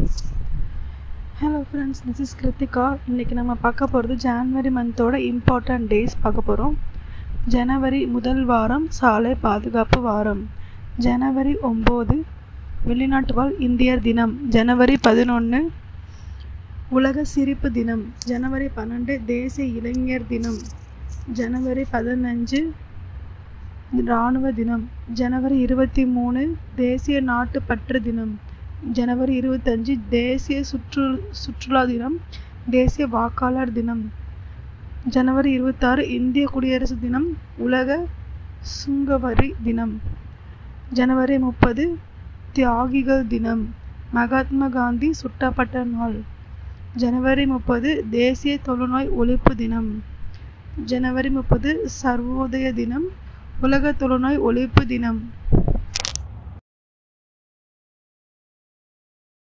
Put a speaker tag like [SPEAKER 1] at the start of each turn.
[SPEAKER 1] Hello friends, this is Kritika. இன்னைக்கு நம்ம பார்க்க போகிறது ஜான்வரி மந்தோட இம்பார்ட்டன்ட் டேஸ் பார்க்க போகிறோம். ஜனவரி முதல் வாரம் சாலை பாதுகாப்பு வாரம். ஜனவரி 9 வெளிநாட்டு வாழ் இந்தியர் தினம். ஜனவரி 11 உலக சிரிப்பு தினம். ஜனவரி 12 தேசிய இளைஞர் தினம். ஜனவரி 15 இராணுவ தினம். ஜனவரி 23 தேசிய நாட்டுப்பற்று தினம். ஜனவரி 25 தேசிய சுற்றுலா தினம். தேசிய வாக்காளர் தினம். ஜனவரி 26 இந்திய குடியரசு தினம். உலக சுங்கவரி தினம். ஜனவரி 30 தியாகிகள் தினம். மகாத்மா காந்தி சுட்டப்பட்ட நாள். ஜனவரி 30 தேசிய தொழுநோய் ஒழிப்பு தினம். ஜனவரி 30 சர்வோதய தினம். உலக தொழுநோய் ஒழிப்பு தினம்.